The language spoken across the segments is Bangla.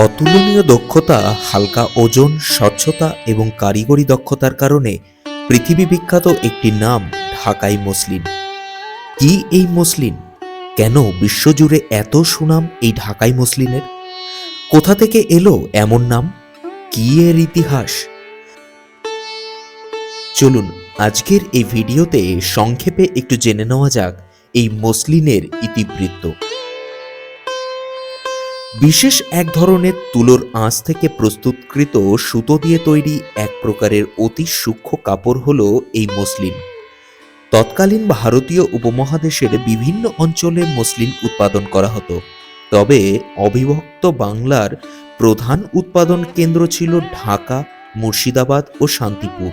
অতুলনীয় দক্ষতা, হালকা ওজন, স্বচ্ছতা এবং কারিগরি দক্ষতার কারণে পৃথিবী বিখ্যাত একটি নাম ঢাকাই মসলিন। কি এই মসলিন? কেন বিশ্বজুড়ে এত সুনাম এই ঢাকাই মসলিনের? কোথা থেকে এলো এমন নাম? কি এর ইতিহাস? চলুন আজকের এই ভিডিওতে সংক্ষেপে একটু জেনে নেওয়া যাক এই মসলিনের ইতিবৃত্ত। বিশেষ এক ধরনের তুলোর আঁশ থেকে প্রস্তুতকৃত সুতো দিয়ে তৈরি এক প্রকারের অতি সূক্ষ্ম কাপড় হলো এই মসলিন। তৎকালীন ভারতীয় উপমহাদেশের বিভিন্ন অঞ্চলে মসলিন উৎপাদন করা হতো, তবে অবিভক্ত বাংলার প্রধান উৎপাদন কেন্দ্র ছিল ঢাকা, মুর্শিদাবাদ ও শান্তিপুর।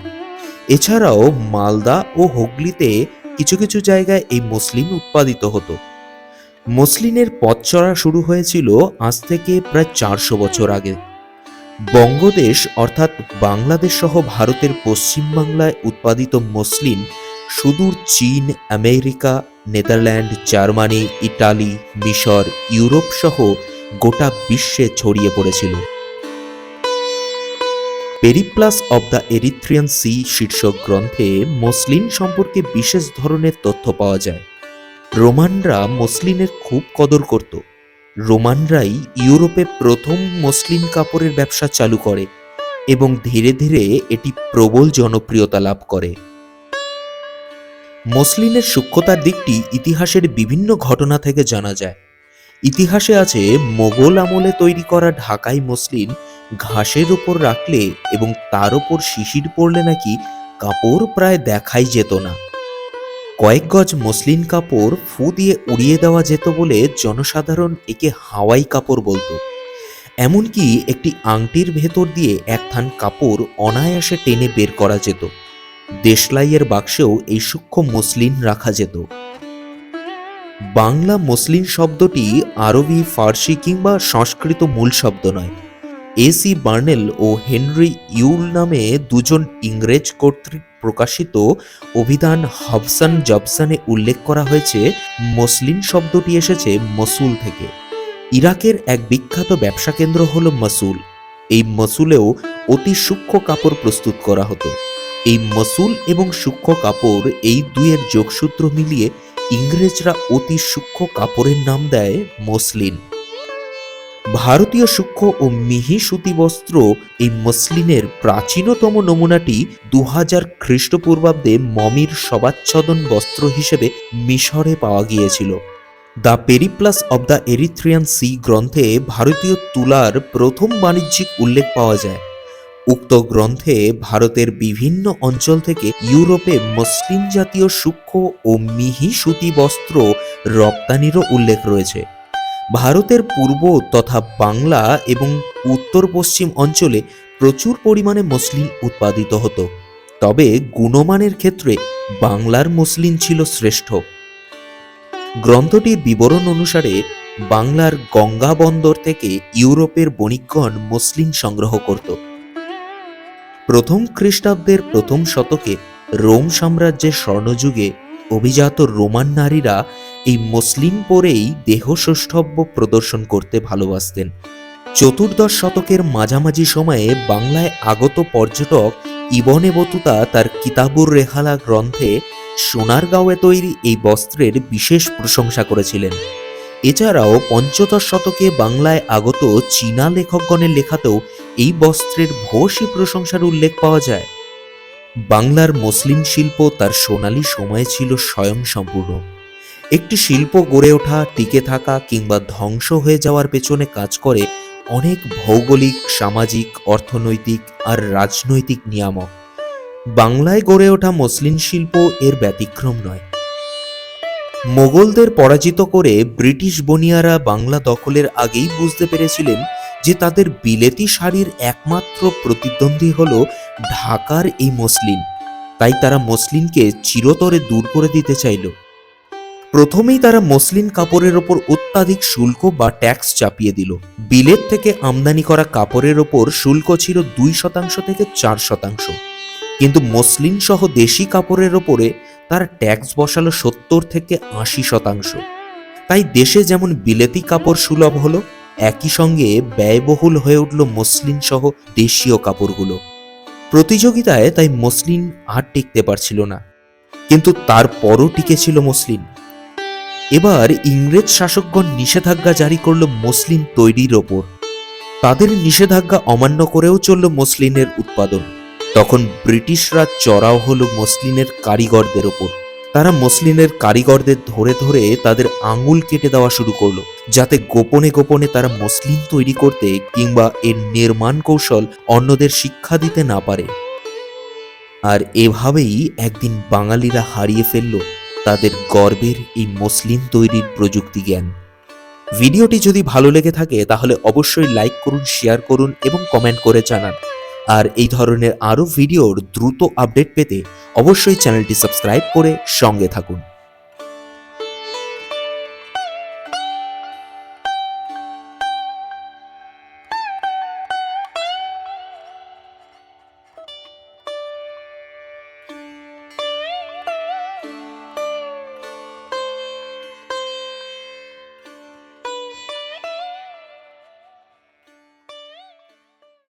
এছাড়াও মালদা ও হুগলিতে কিছু কিছু জায়গায় এই মসলিন উৎপাদিত হতো। মসলিনের পথ চলা শুরু হয়েছিল আজ থেকে প্রায় 400 বছর আগে। বঙ্গদেশ অর্থাৎ বাংলাদেশ সহ ভারতের পশ্চিম বাংলায় উৎপাদিত মসলিন সুদূর চীন, আমেরিকা, নেদারল্যান্ড, জার্মানি, ইটালি, মিশর, ইউরোপ সহ গোটা বিশ্বে ছড়িয়ে পড়েছিল। Periplus of the Erythraean Sea শীর্ষক গ্রন্থে মসলিন সম্পর্কে বিশেষ ধরনের তথ্য পাওয়া যায়। রোমানরা মসলিনের খুব কদর করত। রোমানরাই ইউরোপে প্রথম মসলিন কাপড়ের ব্যবসা চালু করে এবং ধীরে ধীরে এটি প্রবল জনপ্রিয়তা লাভ করে। মসলিনের সূক্ষ্মতার দিকটি ইতিহাসের বিভিন্ন ঘটনা থেকে জানা যায়। ইতিহাসে আছে মোগল আমলে তৈরি করা ঢাকাই মসলিন ঘাসের উপর রাখলে এবং তার উপর শিশির পড়লে নাকি কাপড় প্রায় দেখাই যেত না। কয়েক গজ মসলিন কাপড় ফু দিয়ে উড়িয়ে দেওয়া যেত বলে জনসাধারণ একে হাওয়াই কাপড় বলতো। এমনকি একটি আংটির ভেতর দিয়ে এক থান কাপড় অনায়াসে টেনে বের করা যেত। দেশলাইয়ের বাক্সেও এই সূক্ষ্ম মসলিন রাখা যেত। বাংলা মসলিন শব্দটি আরবি, ফার্সি কিংবা সংস্কৃত মূল শব্দ নয়। এসি বার্নেল ও হেনরি ইউল নামে দুজন ইংরেজ কর্তৃক প্রকাশিত অভিধান হবসন জবসনে উল্লেখ করা হয়েছে মসলিন শব্দটি এসেছে মসুল থেকে। ইরাকের এক বিখ্যাত ব্যবসা কেন্দ্র হল মসুল। এই মসুলেও অতি সূক্ষ্ম কাপড় প্রস্তুত করা হতো। এই মসুল এবং সূক্ষ্ম কাপড় এই দুইয়ের যোগসূত্র মিলিয়ে ইংরেজরা অতি সূক্ষ্ম কাপড়ের নাম দেয় মসলিন। ভারতীয় সূক্ষ্ম ও মিহি সুতি বস্ত্র এই মসলিনের প্রাচীনতম নমুনাটি 2000 খ্রিস্টপূর্বাব্দে মমির শবাচ্ছাদন বস্ত্র হিসেবে মিশরে পাওয়া গিয়েছিল। The Periplus of the Erythraean Sea গ্রন্থে ভারতীয় তুলার প্রথম বাণিজ্যিক উল্লেখ পাওয়া যায়। উক্ত গ্রন্থে ভারতের বিভিন্ন অঞ্চল থেকে ইউরোপে মসলিন জাতীয় সূক্ষ্ম ও মিহি সুতি বস্ত্র রপ্তানিরও উল্লেখ রয়েছে। ভারতের পূর্ব তথা বাংলা এবং উত্তর পশ্চিম অঞ্চলে প্রচুর পরিমাণে মসলিন উৎপাদিত হতো, তবে গুণমানের ক্ষেত্রে বাংলার মসলিন ছিল শ্রেষ্ঠ। গ্রন্থটির বিবরণ অনুসারে বাংলার গঙ্গা বন্দর থেকে ইউরোপের বণিকগণ মসলিন সংগ্রহ করত। প্রথম খ্রিস্টাব্দের প্রথম শতকে রোম সাম্রাজ্যের স্বর্ণযুগে অভিজাত রোমান নারীরা এই মসলিন পরেই দেহ সৌষ্ঠব্য প্রদর্শন করতে ভালোবাসতেন। চতুর্দশ শতকের মাঝামাঝি সময়ে বাংলায় আগত পর্যটক ইবনে বতুতা তার কিতাবুর রেহালা গ্রন্থে সোনারগাঁওয়ে তৈরি এই বস্ত্রের বিশেষ প্রশংসা করেছিলেন। এছাড়াও পঞ্চদশ শতকে বাংলায় আগত চীনা লেখকগণের লেখাতেও এই বস্ত্রের ভূয়সী প্রশংসার উল্লেখ পাওয়া যায়। বাংলার মসলিন শিল্প তার সোনালী সময়ে ছিল স্বয়ংসম্পূর্ণ। একটি শিল্প গড়ে ওঠা, টিকে থাকা কিংবা ধ্বংস হয়ে যাওয়ার পেছনে কাজ করে অনেক ভৌগোলিক, সামাজিক, অর্থনৈতিক আর রাজনৈতিক নিয়ামক। বাংলায় গড়ে ওঠা মসলিন শিল্প এর ব্যতিক্রম নয়। মোগলদের পরাজিত করে ব্রিটিশ বণিয়ারা বাংলা দখলের আগেই বুঝতে পেরেছিলেন যে তাদের বিলেতি শাড়ির একমাত্র প্রতিদ্বন্দ্বী হল ঢাকার এই মসলিন। তাই তারা মসলিনকে চিরতরে দূর করে দিতে চাইল। প্রথমেই তারা মসলিন কাপড়ের ওপর অত্যাধিক শুল্ক বা ট্যাক্স চাপিয়ে দিল। বিলেত থেকে আমদানি করা কাপড়ের ওপর শুল্ক ছিল 2% থেকে 4%, কিন্তু মসলিন সহ দেশি কাপড়ের ওপরে তারা ট্যাক্স বসালো 70 থেকে 80%। তাই দেশে যেমন বিলেতি কাপড় সুলভ হলো, একই সঙ্গে ব্যয়বহুল হয়ে উঠল মসলিন সহ দেশীয় কাপড়গুলো। প্রতিযোগিতায় তাই মসলিন আর টিকতে পারছিল না, কিন্তু তারপরও টিকেছিল মসলিন। এবার ইংরেজ শাসকগণ নিষেধাজ্ঞা জারি করল মসলিন তৈরির ওপর। তাদের নিষেধাজ্ঞা অমান্য করেও চলল মসলিনের উৎপাদন। তখন ব্রিটিশরা চড়াও হলো মসলিনের কারিগরদের ওপর। তারা মসলিনের কারিগরদের ধরে ধরে তাদের আঙুল কেটে দেওয়া শুরু করলো, যাতে গোপনে গোপনে তারা মসলিন তৈরি করতে কিংবা এর নির্মাণ কৌশল অন্যদের শিক্ষা দিতে না পারে। আর এভাবেই একদিন বাঙালিরা হারিয়ে ফেলল তাদের গর্বের এই মসলিন তৈরির প্রযুক্তি জ্ঞান। ভিডিওটি যদি ভালো লেগে থাকে তাহলে অবশ্যই লাইক করুন, শেয়ার করুন এবং কমেন্ট করে জানান। আর এই ধরনের আরও ভিডিওর দ্রুত আপডেট পেতে অবশ্যই চ্যানেলটি সাবস্ক্রাইব করে সঙ্গে থাকুন।